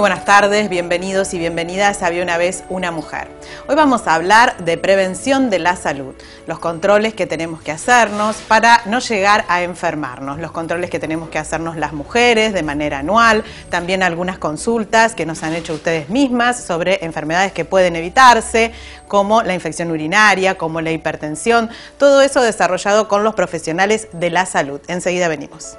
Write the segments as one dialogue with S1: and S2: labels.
S1: Muy buenas tardes, bienvenidos y bienvenidas a Había una vez una mujer. Hoy vamos a hablar de prevención de la salud, los controles que tenemos que hacernos para no llegar a enfermarnos, los controles que tenemos que hacernos las mujeres de manera anual, también algunas consultas que nos han hecho ustedes mismas sobre enfermedades que pueden evitarse, como la infección urinaria, como la hipertensión, todo eso desarrollado con los profesionales de la salud. Enseguida venimos.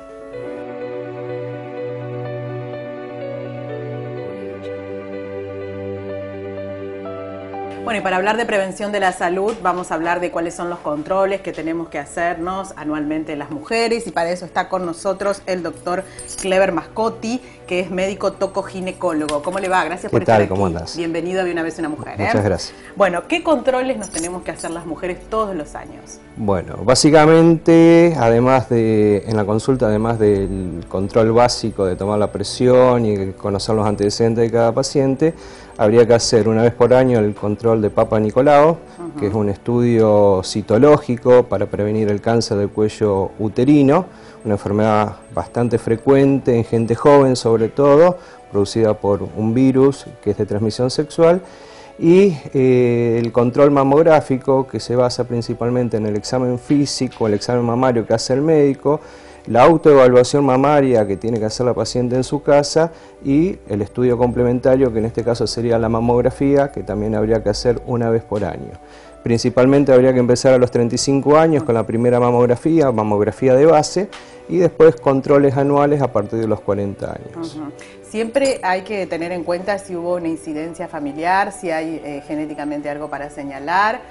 S1: Bueno, y para hablar de prevención de la salud, vamos a hablar de cuáles son los controles que tenemos que hacernos anualmente las mujeres, y para eso está con nosotros el doctor Cleber Mascotti, que es médico tocoginecólogo. ¿Cómo le va? Gracias por estar aquí.
S2: ¿Cómo andas?
S1: Bienvenido a Había una vez una mujer.
S2: Muchas gracias.
S1: Bueno, ¿qué controles nos tenemos que hacer las mujeres todos los años?
S2: Bueno, básicamente, además de, en la consulta, además del control básico de tomar la presión y conocer los antecedentes de cada paciente, habría que hacer una vez por año el control de Papa Nicolau, que es un estudio citológico para prevenir el cáncer del cuello uterino, una enfermedad bastante frecuente en gente joven sobre todo, producida por un virus que es de transmisión sexual, y el control mamográfico, que se basa principalmente en el examen físico, el examen mamario que hace el médico, la autoevaluación mamaria que tiene que hacer la paciente en su casa y el estudio complementario, que en este caso sería la mamografía, que también habría que hacer una vez por año. Principalmente habría que empezar a los 35 años con la primera mamografía de base, y después controles anuales a partir de los 40 años.
S1: Siempre hay que tener en cuenta si hubo una incidencia familiar, si hay genéticamente algo para señalar.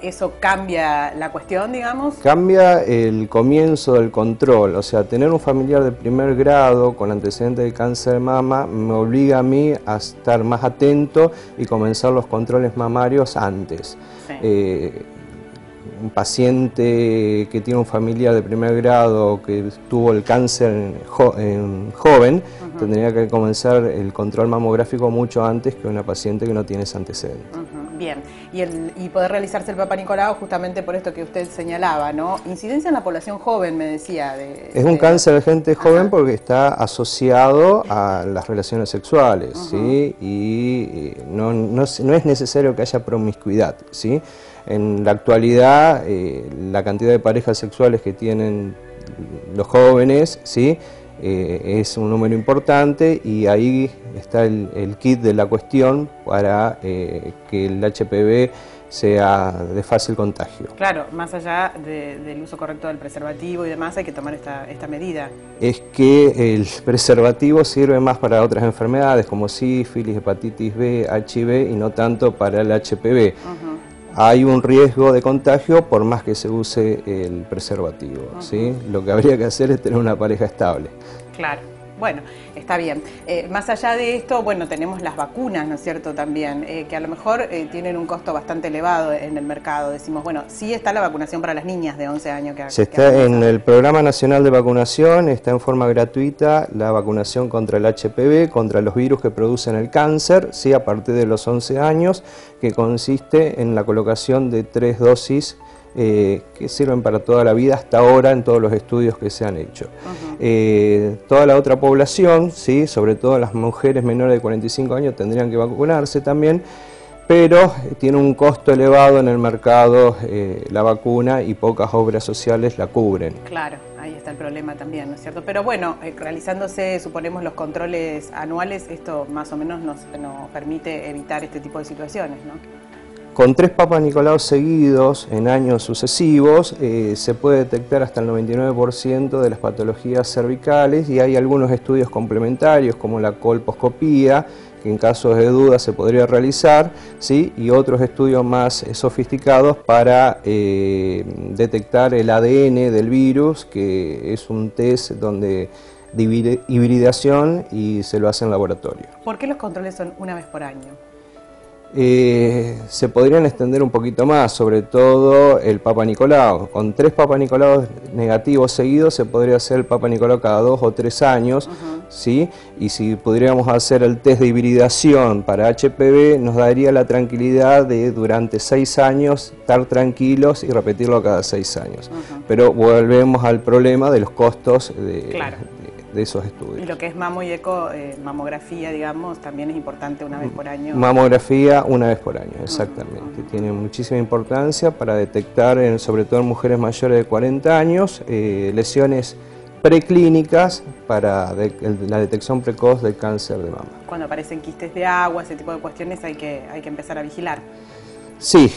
S1: ¿Eso cambia la cuestión, digamos?
S2: Cambia el comienzo del control, o sea, tener un familiar de primer grado con antecedentes de cáncer de mama me obliga a mí a estar más atento y comenzar los controles mamarios antes. Sí. Un paciente que tiene un familiar de primer grado que tuvo el cáncer en joven, tendría que comenzar el control mamográfico mucho antes que una paciente que no tiene ese antecedente.
S1: Bien, y poder realizarse el Papa Nicolau justamente por esto que usted señalaba, ¿no? Incidencia en la población joven, me decía.
S2: Es un cáncer de gente joven porque está asociado a las relaciones sexuales, ¿sí? Y no es necesario que haya promiscuidad, ¿sí? En la actualidad, la cantidad de parejas sexuales que tienen los jóvenes, ¿sí? Es un número importante, y ahí está el kit de la cuestión para que el HPV sea de fácil contagio.
S1: Claro, más allá del uso correcto del preservativo y demás, hay que tomar esta medida.
S2: Es que el preservativo sirve más para otras enfermedades como sífilis, hepatitis B, HIV, y no tanto para el HPV. Hay un riesgo de contagio por más que se use el preservativo, ¿sí? Lo que habría que hacer es tener una pareja estable.
S1: Claro, bueno, está bien. Más allá de esto, bueno, tenemos las vacunas, ¿no es cierto?, también, que a lo mejor tienen un costo bastante elevado en el mercado. Decimos, bueno, sí está la vacunación para las niñas de 11 años.
S2: Está en el Programa Nacional de Vacunación, está en forma gratuita la vacunación contra el HPV, contra los virus que producen el cáncer, ¿sí? A partir de los 11 años, que consiste en la colocación de 3 dosis que sirven para toda la vida hasta ahora en todos los estudios que se han hecho. Toda la otra población, ¿sí? Sobre todo las mujeres menores de 45 años, tendrían que vacunarse también, pero tiene un costo elevado en el mercado la vacuna, y pocas obras sociales la cubren.
S1: Claro, ahí está el problema también, ¿no es cierto? Pero bueno, realizándose, suponemos, los controles anuales, esto más o menos nos permite evitar este tipo de situaciones, ¿no?
S2: Con 3 Papa Nicolau seguidos en años sucesivos se puede detectar hasta el 99% de las patologías cervicales, y hay algunos estudios complementarios como la colposcopía, que en casos de duda se podría realizar, ¿sí? Y otros estudios más sofisticados para detectar el ADN del virus, que es un test donde de hibridación y se lo hace en laboratorio.
S1: ¿Por qué los controles son una vez por año?
S2: Se podrían extender un poquito más, sobre todo el Papa Nicolau. Con 3 Papa Nicolau negativos seguidos se podría hacer el Papa Nicolau cada 2 o 3 años, ¿sí? Y si pudiéramos hacer el test de hibridación para HPV, nos daría la tranquilidad de durante 6 años estar tranquilos y repetirlo cada 6 años. Pero volvemos al problema de los costos de esos estudios.
S1: Y lo que es mamo y eco, mamografía, digamos, también es importante una vez por año.
S2: Mamografía una vez por año, exactamente. Tiene muchísima importancia para detectar, sobre todo en mujeres mayores de 40 años, lesiones preclínicas para la detección precoz del cáncer de mama.
S1: Cuando aparecen quistes de agua, ese tipo de cuestiones hay que empezar a vigilar.
S2: Sí,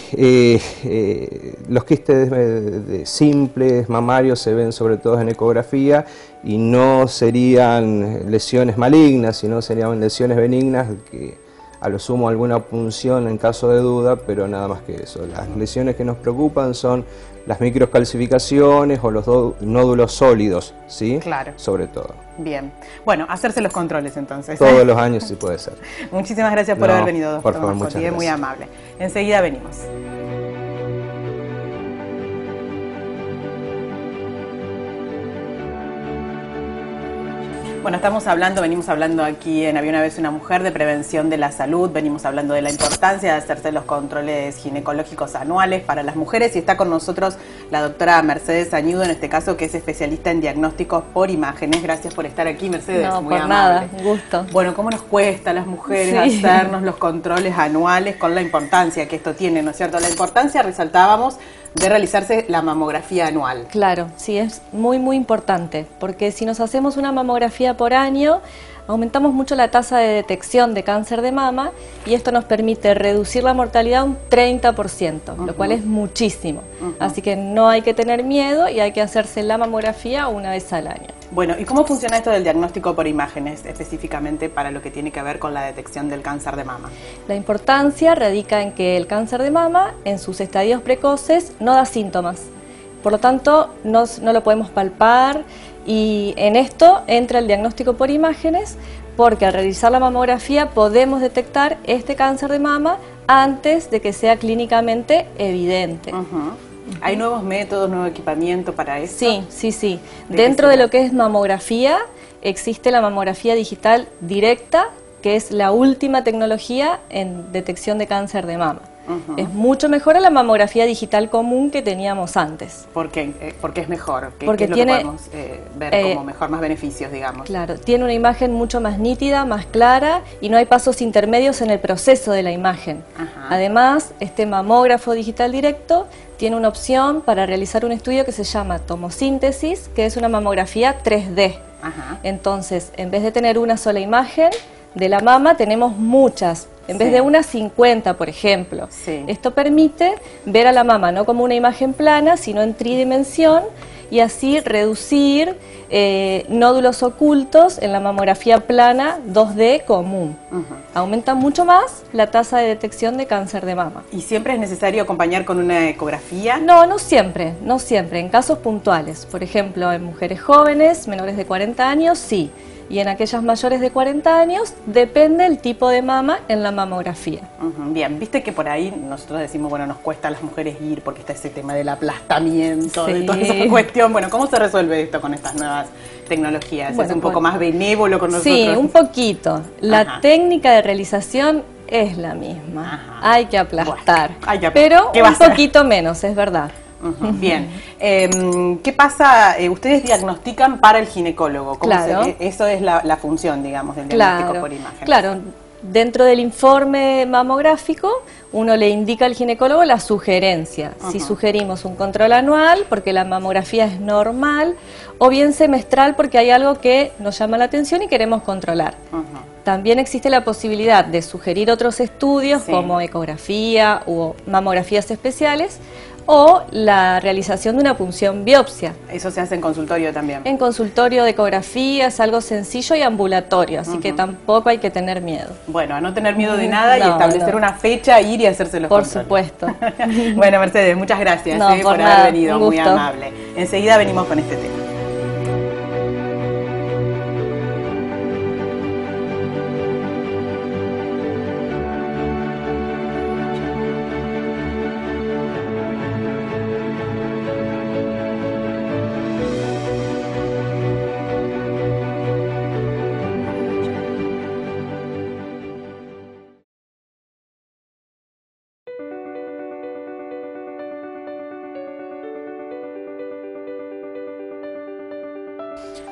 S2: los quistes simples, mamarios, se ven sobre todo en ecografía y no serían lesiones malignas, sino serían lesiones benignas que a lo sumo alguna punción en caso de duda, pero nada más que eso. Las lesiones que nos preocupan son las microcalcificaciones o los nódulos sólidos, ¿sí?
S1: Claro.
S2: Sobre todo.
S1: Bien. Bueno, hacerse los controles entonces.
S2: Todos los años sí puede ser.
S1: Muchísimas gracias por haber venido, doctor.
S2: Por favor, muchas gracias.
S1: Muy amable. Enseguida venimos. Bueno, venimos hablando aquí en Había una vez una mujer de prevención de la salud, venimos hablando de la importancia de hacerse los controles ginecológicos anuales para las mujeres y está con nosotros la doctora Mercedes Añudo, en este caso, que es especialista en diagnósticos por imágenes. Gracias por estar aquí, Mercedes.
S3: No,
S1: muy
S3: por
S1: amable.
S3: nada, un gusto.
S1: Bueno, ¿cómo nos cuesta a las mujeres hacernos los controles anuales con la importancia que esto tiene, ¿no es cierto? La importancia, resaltábamos, de realizarse la mamografía anual.
S3: Claro, sí, es muy importante, porque si nos hacemos una mamografía por año, aumentamos mucho la tasa de detección de cáncer de mama y esto nos permite reducir la mortalidad un 30%, lo cual es muchísimo. Así que no hay que tener miedo y hay que hacerse la mamografía una vez al año.
S1: Bueno, ¿y cómo funciona esto del diagnóstico por imágenes, específicamente para lo que tiene que ver con la detección del cáncer de mama?
S3: La importancia radica en que el cáncer de mama, en sus estadios precoces, no da síntomas. Por lo tanto, no lo podemos palpar y en esto entra el diagnóstico por imágenes, porque al realizar la mamografía podemos detectar este cáncer de mama antes de que sea clínicamente evidente.
S1: ¿Hay nuevos métodos, nuevo equipamiento para eso?
S3: Sí. Dentro de lo que es mamografía, existe la mamografía digital directa, que es la última tecnología en detección de cáncer de mama. Es mucho mejor a la mamografía digital común que teníamos antes.
S1: ¿Por qué? Porque es mejor.
S3: Porque
S1: ¿Qué es
S3: tiene,
S1: lo que podemos ver como mejor, más beneficios, digamos?
S3: Claro, tiene una imagen mucho más nítida, más clara y no hay pasos intermedios en el proceso de la imagen. Además, este mamógrafo digital directo tiene una opción para realizar un estudio que se llama tomosíntesis, que es una mamografía 3D. Entonces, en vez de tener una sola imagen de la mama, tenemos muchas. En vez de unas 50, por ejemplo. Esto permite ver a la mama no como una imagen plana, sino en tridimensión y así reducir nódulos ocultos en la mamografía plana 2D común. Aumenta mucho más la tasa de detección de cáncer de mama.
S1: ¿Y siempre es necesario acompañar con una ecografía?
S3: No siempre, en casos puntuales. Por ejemplo, en mujeres jóvenes, menores de 40 años, sí. Y en aquellas mayores de 40 años depende el tipo de mama en la mamografía.
S1: Bien, viste que por ahí nosotros decimos, bueno, nos cuesta a las mujeres ir porque está ese tema del aplastamiento, de toda esa cuestión. Bueno, ¿cómo se resuelve esto con estas nuevas tecnologías?
S3: Bueno,
S1: ¿Es un poco más benévolo con nosotros?
S3: Sí, un poquito. La técnica de realización es la misma. Hay que aplastar, pero un poquito menos, es verdad.
S1: Bien. ¿Qué pasa? Ustedes diagnostican para el ginecólogo. Eso es la función, digamos, del diagnóstico por imágenes.
S3: Claro. Dentro del informe mamográfico, uno le indica al ginecólogo la sugerencia. Si sugerimos un control anual, porque la mamografía es normal, o bien semestral, porque hay algo que nos llama la atención y queremos controlar. También existe la posibilidad de sugerir otros estudios, como ecografía o mamografías especiales, o la realización de una punción biopsia.
S1: ¿Eso se hace en consultorio también?
S3: En consultorio de ecografía es algo sencillo y ambulatorio, así que tampoco hay que tener miedo.
S1: Bueno, a no tener miedo de nada y establecer una fecha, ir y hacerse los controles.
S3: Por supuesto.
S1: Bueno, Mercedes, muchas gracias por haber venido, muy amable. Enseguida venimos con este tema.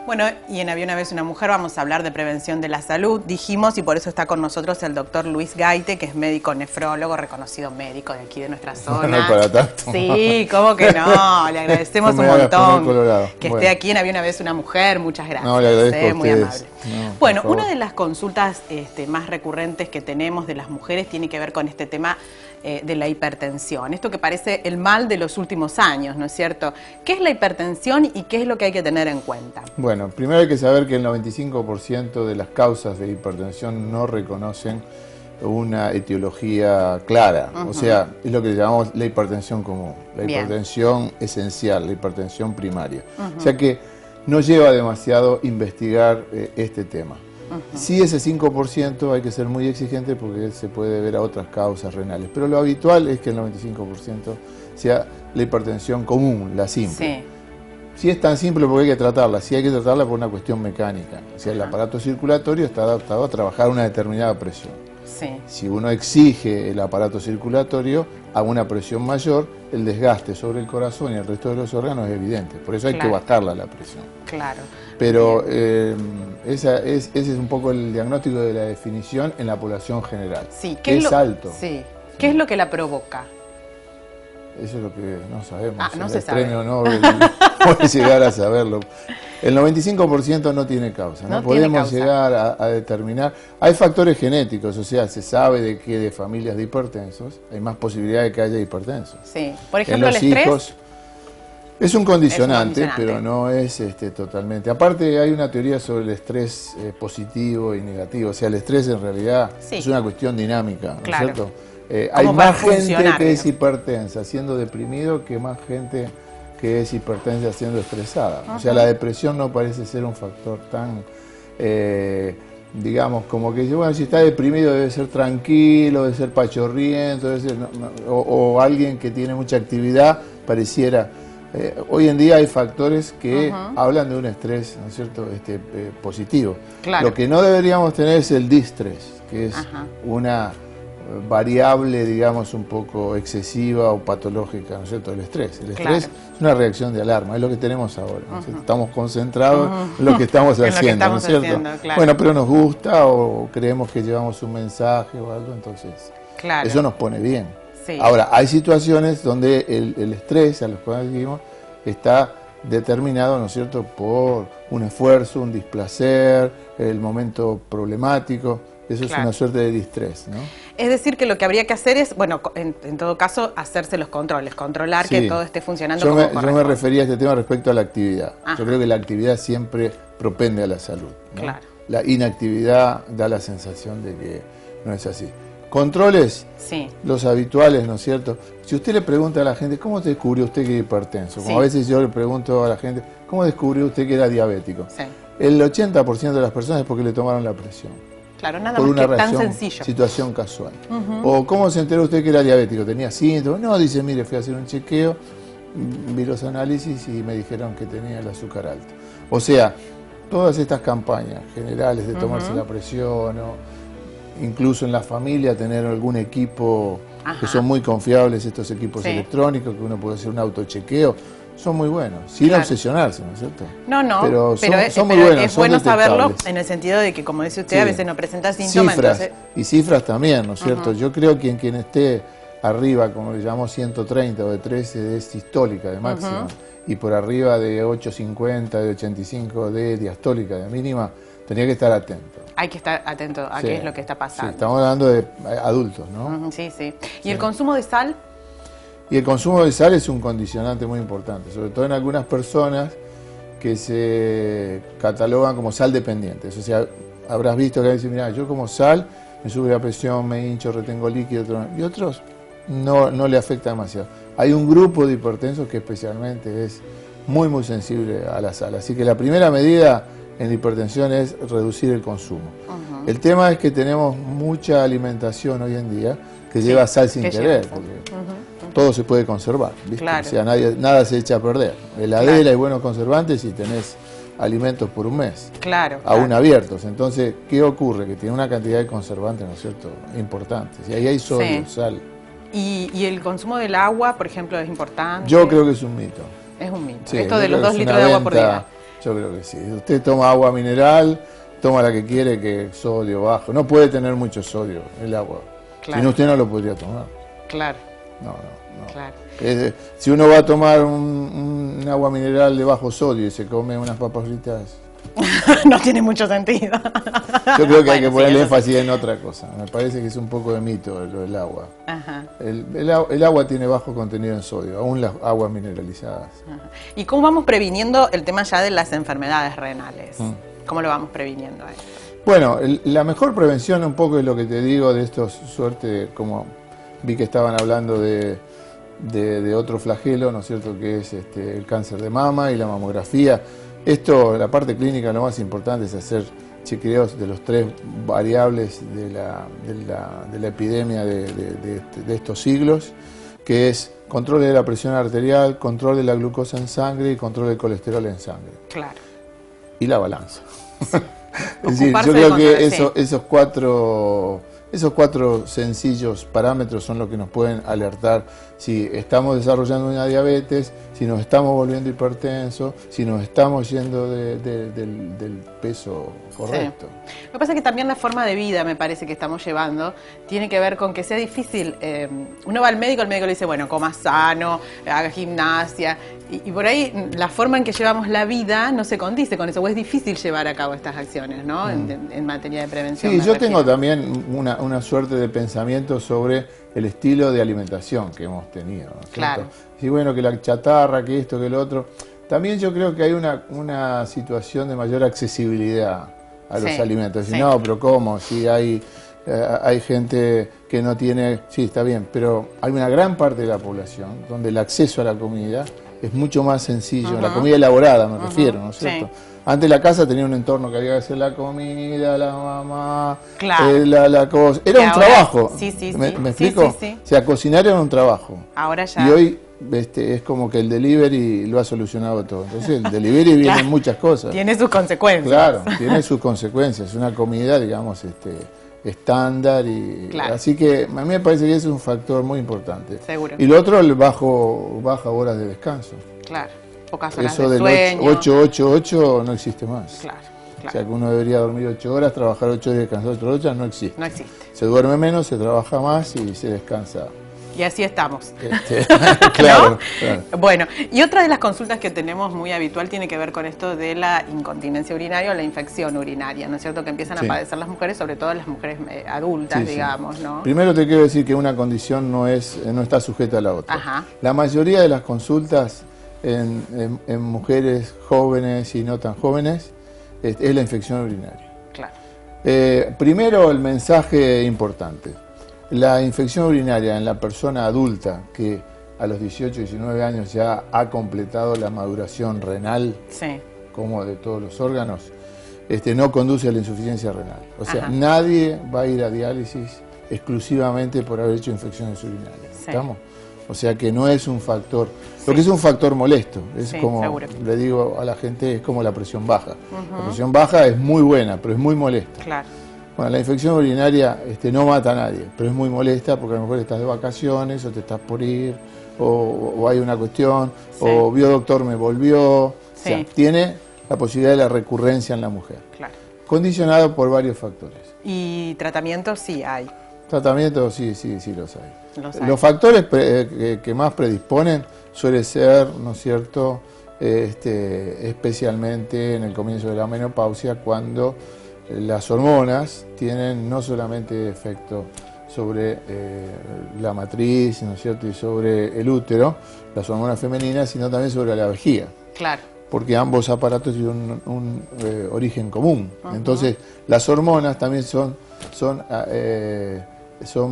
S1: Bueno, y en Había una vez una mujer vamos a hablar de prevención de la salud, dijimos, y por eso está con nosotros el doctor Luis Gaite, que es médico nefrólogo, reconocido médico de aquí de nuestra zona.
S4: No es para tanto.
S1: Sí, ¿cómo que no? Le agradecemos
S4: No
S1: un
S4: me hagas
S1: montón
S4: poner colorado.
S1: que
S4: Bueno.
S1: esté aquí en Había una vez una mujer. Muchas gracias.
S4: No, le agradezco a
S1: muy
S4: ustedes.
S1: amable.
S4: No, por
S1: Bueno,
S4: favor.
S1: una de las consultas más recurrentes que tenemos de las mujeres tiene que ver con este tema de la hipertensión. Esto que parece el mal de los últimos años, ¿no es cierto? ¿Qué es la hipertensión y qué es lo que hay que tener en cuenta?
S4: Bueno, primero hay que saber que el 95% de las causas de hipertensión no reconocen una etiología clara. O sea, es lo que llamamos la hipertensión común, la
S1: Bien.
S4: hipertensión esencial, la hipertensión primaria. O sea que no lleva demasiado investigar este tema. Sí, ese 5% hay que ser muy exigente porque se puede ver a otras causas renales, pero lo habitual es que el 95% sea la hipertensión común, la simple.
S1: Sí.
S4: Si es tan simple porque hay que tratarla, sí hay que tratarla por una cuestión mecánica. O sea, el aparato circulatorio está adaptado a trabajar a una determinada presión.
S1: Sí.
S4: Si uno exige el aparato circulatorio a una presión mayor, el desgaste sobre el corazón y el resto de los órganos es evidente. Por eso hay
S1: Claro.
S4: que bajarla la presión.
S1: Claro.
S4: Pero ese es un poco el diagnóstico de la definición en la población general.
S1: Sí.
S4: Es alto.
S1: Sí. ¿Qué es lo que la provoca?
S4: Eso es lo que no sabemos.
S1: Ah, no
S4: el
S1: se sabe.
S4: premio Nobel puede llegar a saberlo. El 95% no tiene causa. No,
S1: No tiene
S4: podemos
S1: causa.
S4: llegar a determinar. Hay factores genéticos, o sea, se sabe de que de familias de hipertensos hay más posibilidad de que haya hipertensos.
S1: Sí. Por
S4: En
S1: ejemplo, el
S4: los
S1: estrés.
S4: hijos es un condicionante,
S1: condicionante.
S4: pero no es totalmente. Aparte hay una teoría sobre el estrés positivo y negativo. O sea, el estrés en realidad
S1: Sí.
S4: es una cuestión dinámica, ¿no es
S1: Claro.
S4: cierto? Hay
S1: ¿Cómo para
S4: más gente
S1: funcionar,
S4: que es
S1: digamos?
S4: hipertensa siendo deprimido que más gente que es hipertensa siendo estresada. O sea, la depresión no parece ser un factor tan, digamos, como que bueno, si está deprimido debe ser tranquilo, debe ser pachorriento, debe ser, o alguien que tiene mucha actividad pareciera. Hoy en día hay factores que hablan de un estrés, ¿no es cierto?, positivo.
S1: Claro.
S4: Lo que no deberíamos tener es el distrés, que es una variable, digamos, un poco excesiva o patológica, ¿no es cierto?, del estrés. El estrés es una reacción de alarma, es lo que tenemos ahora, ¿no es cierto? Estamos concentrados en lo que estamos
S1: En lo que
S4: haciendo, ¿no
S1: estamos
S4: es cierto?
S1: haciendo, claro.
S4: Bueno, pero nos gusta o creemos que llevamos un mensaje o algo, entonces
S1: Claro.
S4: eso nos pone bien.
S1: Sí.
S4: Ahora, hay situaciones donde el estrés, a los cuales dijimos, está determinado, ¿no es cierto?, por un esfuerzo, un displacer, el momento problemático. Eso
S1: Claro.
S4: es una suerte de distrés, ¿no?
S1: Es decir, que lo que habría que hacer es, bueno, en todo caso, hacerse los controles, controlar que
S4: Sí.
S1: todo esté funcionando
S4: Yo
S1: como
S4: me
S1: corresponde.
S4: refería a este tema respecto a la actividad.
S1: Ajá.
S4: Yo creo que la actividad siempre propende a la salud, ¿no?
S1: Claro.
S4: La inactividad da la sensación de que no es así. Controles,
S1: Sí.
S4: los habituales, ¿no es cierto? Si usted le pregunta a la gente, ¿cómo descubrió usted que era hipertenso? Como
S1: Sí.
S4: a veces yo le pregunto a la gente, ¿cómo descubrió usted que era diabético?
S1: Sí.
S4: El 80% de las personas es porque le tomaron la presión.
S1: Claro, nada
S4: Por
S1: más
S4: una
S1: que tan
S4: reacción,
S1: sencillo.
S4: situación casual. O ¿cómo se enteró usted que era diabético? ¿Tenía síntomas? No, dice, mire, fui a hacer un chequeo, vi los análisis y me dijeron que tenía el azúcar alto. O sea, todas estas campañas generales de tomarse la presión o incluso en la familia tener algún equipo que son muy confiables, estos equipos
S1: Sí.
S4: electrónicos, que uno puede hacer un autochequeo, son muy buenos, sin
S1: Claro.
S4: obsesionarse, ¿no es cierto?
S1: No,
S4: Pero son, son muy
S1: pero
S4: buenos,
S1: es
S4: son
S1: bueno saberlo
S4: detectables.
S1: en el sentido de que, como dice usted,
S4: Sí.
S1: a veces no presenta síntomas,
S4: Cifras,
S1: entonces...
S4: y cifras también, ¿no es cierto? Yo creo que en quien esté arriba, como le llamamos 130 o de 13 de sistólica de máxima, y por arriba de 850, de 85 de diastólica de mínima, tenía que estar atento.
S1: Hay que estar atento a
S4: Sí.
S1: qué es lo que está
S4: Sí,
S1: pasando.
S4: estamos hablando de adultos, ¿no?
S1: Ujú, sí, sí. ¿Y el consumo de sal?
S4: Y el consumo de sal es un condicionante muy importante, sobre todo en algunas personas que se catalogan como sal dependientes. O sea, habrás visto que dicen, mira, yo como sal, me sube la presión, me hincho, retengo líquido, y otros no le afecta demasiado. Hay un grupo de hipertensos que especialmente es muy, muy sensible a la sal. Así que la primera medida en la hipertensión es reducir el consumo. El tema es que tenemos mucha alimentación hoy en día que lleva sal sin
S1: que
S4: querer,
S1: lleva sal.
S4: porque todo se puede conservar, ¿viste?
S1: Claro.
S4: O sea, nada se echa a perder. Heladera y buenos conservantes y tenés alimentos por un mes,
S1: Claro.
S4: aún abiertos. Entonces, ¿qué ocurre? Que tiene una cantidad de conservantes, ¿no es cierto?, importantes. Y ahí hay sodio,
S1: Sí.
S4: sal.
S1: ¿Y el consumo del agua, por ejemplo, es importante?
S4: Yo creo que es un mito.
S1: Es un mito.
S4: Sí,
S1: Esto
S4: yo
S1: de los
S4: creo
S1: 2
S4: que es
S1: litros
S4: una
S1: de agua por
S4: venta.
S1: día.
S4: Yo creo que sí. Usted toma agua mineral, toma la que quiere, que sodio bajo. No puede tener mucho sodio el agua.
S1: Claro.
S4: Si no, usted no lo podría tomar.
S1: Claro.
S4: No.
S1: Claro.
S4: Si uno va a tomar un agua mineral de bajo sodio y se come unas papas fritas,
S1: No tiene mucho sentido.
S4: yo creo que hay que
S1: Bueno,
S4: ponerle
S1: sí,
S4: énfasis en otra cosa. Me parece que es un poco de mito lo del agua.
S1: Ajá.
S4: El agua tiene bajo contenido en sodio, aún las aguas mineralizadas.
S1: Ajá. ¿Y cómo vamos previniendo el tema ya de las enfermedades renales? ¿Cómo lo vamos previniendo a esto?
S4: Bueno, la mejor prevención un poco es lo que te digo de estos suerte, como vi que estaban hablando de otro flagelo, ¿no es cierto?, que es el cáncer de mama y la mamografía. Esto, la parte clínica, lo más importante es hacer chequeos de los 3 variables de la epidemia de estos siglos, que es control de la presión arterial, control de la glucosa en sangre y control del colesterol en sangre.
S1: Claro.
S4: Y la balanza.
S1: Sí.
S4: Es decir, yo creo que esos cuatro sencillos parámetros son los que nos pueden alertar si estamos desarrollando una diabetes, si nos estamos volviendo hipertensos, si nos estamos yendo del peso correcto.
S1: Sí. Lo que pasa es que también la forma de vida, me parece, que estamos llevando tiene que ver con que sea difícil. Uno va al médico, el médico le dice, bueno, coma sano, haga gimnasia, y por ahí la forma en que llevamos la vida no se condice con eso, o es difícil llevar a cabo estas acciones, ¿no? En materia de prevención.
S4: Sí, yo tengo también una suerte de pensamiento sobre el estilo de alimentación que hemos tenido, ¿no?
S1: Claro.
S4: Y bueno, que la chatarra, que esto, que lo otro. También yo creo que hay una situación de mayor accesibilidad a los alimentos. Y no, pero ¿cómo? Si hay gente que no tiene... Sí, está bien, pero hay una gran parte de la población donde el acceso a la comida es mucho más sencillo. La comida elaborada, me refiero, ¿no es cierto? Antes la casa tenía un entorno que había que hacer la comida, la mamá, la cosa. Era un trabajo. ¿Me explico?
S1: Sí.
S4: O sea, cocinar era un trabajo.
S1: Ahora ya...
S4: Y hoy es como que el delivery lo ha solucionado todo. Entonces el delivery viene en muchas cosas.
S1: Tiene sus consecuencias.
S4: Claro, tiene sus consecuencias. Una comida, digamos, estándar. Así que a mí me parece que ese es un factor muy importante.
S1: Seguro.
S4: Y lo otro, el baja horas de descanso.
S1: Claro. Pocas horas
S4: Eso
S1: de
S4: del
S1: sueño.
S4: 8 no existe más.
S1: Claro.
S4: O sea, que uno debería dormir 8 horas, trabajar 8 horas y descansar 8 horas, no existe.
S1: No existe.
S4: Se duerme menos, se trabaja más y se descansa.
S1: Y así estamos.
S4: Claro,
S1: ¿no?
S4: claro.
S1: Bueno, y otra de las consultas que tenemos muy habitual tiene que ver con esto de la incontinencia urinaria o la infección urinaria, ¿no es cierto? Que empiezan a padecer las mujeres, sobre todo las mujeres adultas, digamos, ¿no?
S4: Primero te quiero decir que una condición no está sujeta a la otra.
S1: Ajá.
S4: La mayoría de las consultas en mujeres jóvenes y no tan jóvenes es la infección urinaria.
S1: Claro.
S4: Primero, el mensaje importante. La infección urinaria en la persona adulta que a los 18, 19 años ya ha completado la maduración renal, como de todos los órganos, no conduce a la insuficiencia renal. O sea, nadie va a ir a diálisis exclusivamente por haber hecho infecciones urinarias. ¿Estamos? O sea que no es un factor, lo que es un factor molesto, es como, seguro. Le digo a la gente, es como la presión baja. La presión baja es muy buena, pero es muy molesta.
S1: Claro.
S4: Bueno, la infección urinaria no mata a nadie, pero es muy molesta porque a lo mejor estás de vacaciones o te estás por ir, o hay una cuestión, o vio doctor, me volvió. O sea, tiene la posibilidad de la recurrencia en la mujer.
S1: Claro.
S4: Condicionado por varios factores.
S1: ¿Y tratamientos sí hay?
S4: Tratamientos sí los hay. Los factores que más predisponen suele ser, ¿no es cierto?, especialmente en el comienzo de la menopausia, cuando las hormonas tienen no solamente efecto sobre la matriz, ¿no es cierto?, y sobre el útero, las hormonas femeninas, sino también sobre la vejiga.
S1: Claro.
S4: Porque ambos aparatos tienen un origen común. Entonces, las hormonas también son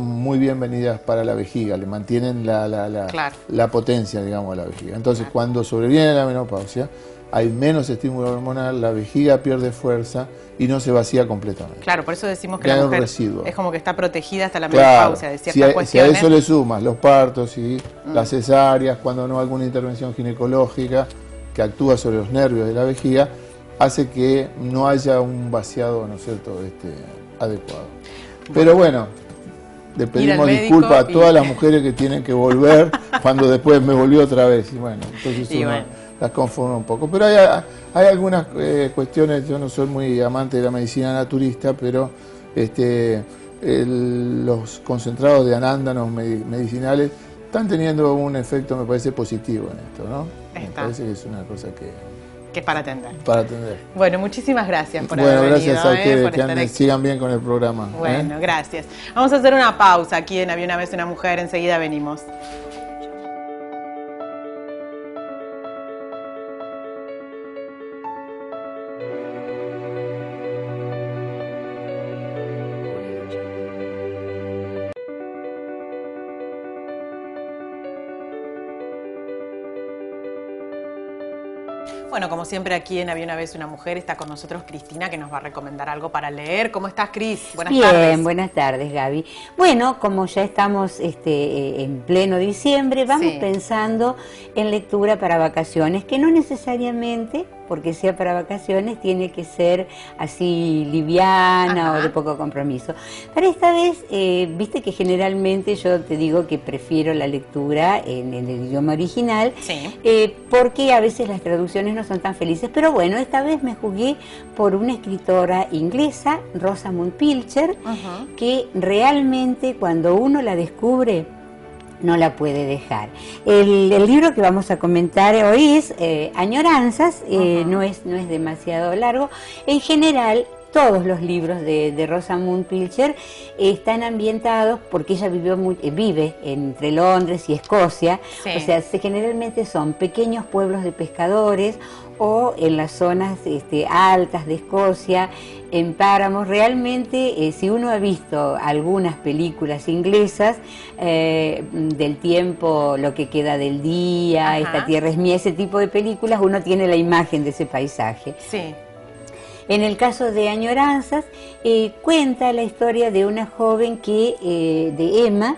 S4: muy bienvenidas para la vejiga, le mantienen la potencia, digamos, a la vejiga. Entonces, cuando sobreviene la menopausia, hay menos estímulo hormonal, la vejiga pierde fuerza y no se vacía completamente.
S1: Claro, por eso decimos que la mujer es como que está protegida hasta la menopausia de ciertas cuestiones.
S4: Si a eso le sumas los partos y las cesáreas, cuando no hay alguna intervención ginecológica que actúa sobre los nervios de la vejiga, hace que no haya un vaciado, ¿no es cierto?, adecuado. Pero bueno, le pedimos disculpas a todas las mujeres que tienen que volver cuando después me volvió otra vez. Y bueno, entonces uno las conforma un poco. Pero hay algunas cuestiones, yo no soy muy amante de la medicina naturista, pero los concentrados de arándanos medicinales están teniendo un efecto, me parece, positivo en esto, ¿no? Me parece que es una cosa que
S1: es para atender.
S4: Para atender.
S1: Bueno, muchísimas gracias por haber venido.
S4: Bueno, gracias a ustedes, que sigan bien con el programa.
S1: Bueno, gracias. Vamos a hacer una pausa aquí en Había una vez una mujer, enseguida venimos. Bueno, como siempre aquí en Había una vez una mujer está con nosotros Cristina, que nos va a recomendar algo para leer. ¿Cómo estás, Cris? Buenas tardes.
S5: Bien, buenas tardes, Gaby. Bueno, como ya estamos en pleno diciembre, vamos pensando en lectura para vacaciones, que no necesariamente, porque sea para vacaciones, tiene que ser así liviana o de poco compromiso. Para esta vez, viste que generalmente yo te digo que prefiero la lectura en el idioma original, porque a veces las traducciones no son tan felices, pero bueno, esta vez me jugué por una escritora inglesa, Rosamund Pilcher, que realmente cuando uno la descubre, no la puede dejar. El libro que vamos a comentar hoy es Añoranzas, no es demasiado largo. En general, todos los libros de Rosamund Pilcher están ambientados, porque ella vive entre Londres y Escocia, o sea, generalmente son pequeños pueblos de pescadores o en las zonas altas de Escocia, en páramos. Realmente, si uno ha visto algunas películas inglesas del tiempo, Lo que queda del día, Esta tierra es mía, ese tipo de películas, uno tiene la imagen de ese paisaje. Sí. En el caso de Añoranzas, cuenta la historia de una joven de Emma,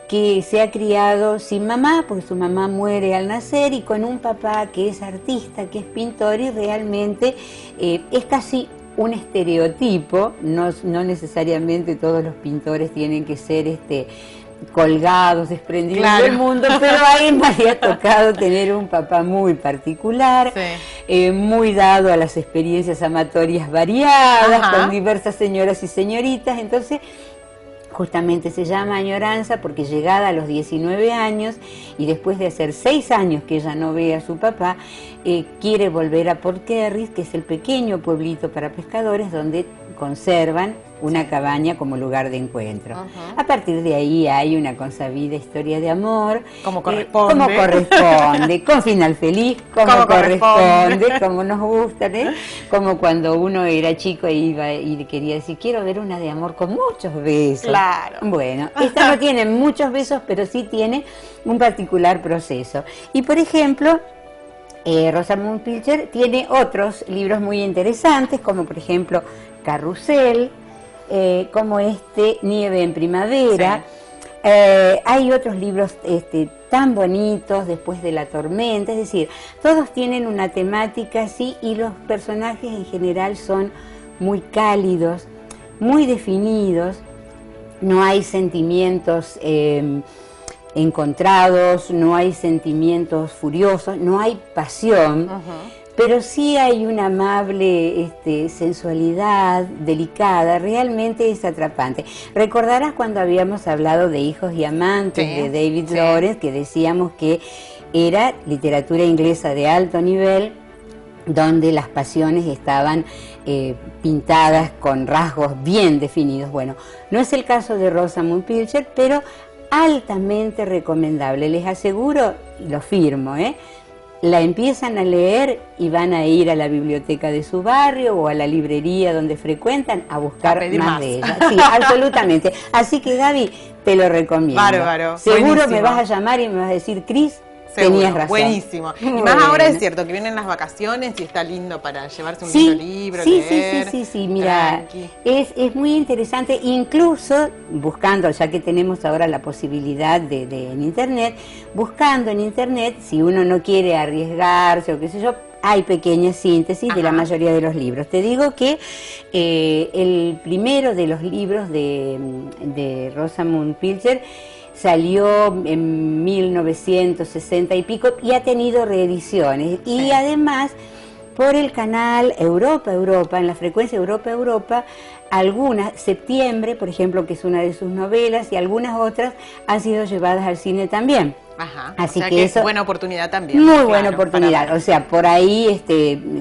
S5: que se ha criado sin mamá, porque su mamá muere al nacer, y con un papá que es artista, que es pintor, y realmente es casi un estereotipo. No necesariamente todos los pintores tienen que ser colgados, desprendidos del mundo, pero a Emma le ha tocado tener un papá muy particular, muy dado a las experiencias amatorias variadas, con diversas señoras y señoritas. Entonces, justamente se llama Añoranza porque, llegada a los 19 años y después de hacer 6 años que ella no ve a su papá, quiere volver a Portkerris, que es el pequeño pueblito para pescadores donde conservan una cabaña como lugar de encuentro. A partir de ahí hay una consabida historia de amor, como corresponde, con final feliz, como corresponde, como nos gusta, como cuando uno era chico e iba y quería decir, quiero ver una de amor con muchos besos. Claro. Bueno, esta no tiene muchos besos, pero sí tiene un particular proceso. Y por ejemplo, Rosamund Pilcher tiene otros libros muy interesantes, como por ejemplo Carrusel, como Nieve en primavera. Hay otros libros tan bonitos, Después de la tormenta, es decir, todos tienen una temática así, y los personajes en general son muy cálidos, muy definidos, no hay sentimientos encontrados, no hay sentimientos furiosos, no hay pasión, pero sí hay una amable sensualidad delicada, realmente es atrapante. Recordarás cuando habíamos hablado de Hijos y Amantes, de David Lawrence, que decíamos que era literatura inglesa de alto nivel, donde las pasiones estaban pintadas con rasgos bien definidos. Bueno, no es el caso de Rosamund Pilcher, pero altamente recomendable, les aseguro, y lo firmo, la empiezan a leer y van a ir a la biblioteca de su barrio o a la librería donde frecuentan a buscar más de ella. Sí, absolutamente. Así que, Gaby, te lo recomiendo. Bárbaro. Seguro buenísimo. Me vas a llamar y me vas a decir, Cris, tenías razón.
S1: Buenísimo. Y más
S5: Bueno.
S1: ahora es cierto que vienen las vacaciones y está lindo para llevarse un
S5: Sí,
S1: lindo libro,
S5: sí,
S1: leer.
S5: sí, mira,
S1: tranqui.
S5: es muy interesante, incluso buscando, ya que tenemos ahora la posibilidad en internet, buscando en internet, si uno no quiere arriesgarse o qué sé yo, hay pequeñas síntesis de la mayoría de los libros. Te digo que el primero de los libros de Rosamund Pilcher salió en 1960 y pico y ha tenido reediciones.
S1: Sí.
S5: Y además, por el canal Europa, en la frecuencia Europa, algunas, Septiembre, por ejemplo, que es una de sus novelas, y algunas otras han sido llevadas al cine también.
S1: Ajá.
S5: Así
S1: o sea
S5: que
S1: es
S5: eso,
S1: buena oportunidad también.
S5: muy
S1: claro,
S5: buena
S1: para
S5: oportunidad.
S1: ver.
S5: O sea, por ahí,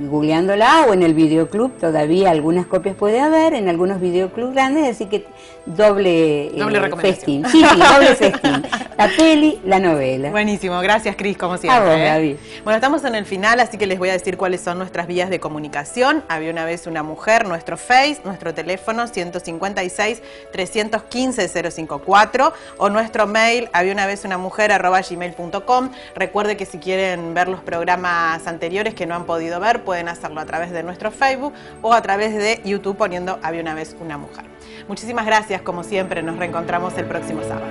S5: googleándola o en el videoclub, todavía algunas copias puede haber, en algunos videoclubs grandes, así que doble
S1: recomendación.
S5: festín. Sí, doble festín. La peli, la novela.
S1: Buenísimo, gracias Cris, como siempre.
S5: A vos, Gaby.
S1: Bueno, estamos en el final, así que les voy a decir cuáles son nuestras vías de comunicación. Había una vez una mujer, nuestro Face, nuestro teléfono 156-315-054 o nuestro mail habiaunavezunamujer@gmail.com. Recuerde que si quieren ver los programas anteriores que no han podido ver, pueden hacerlo a través de nuestro Facebook o a través de YouTube poniendo Había una vez una mujer. Muchísimas gracias, como siempre, nos reencontramos el próximo sábado.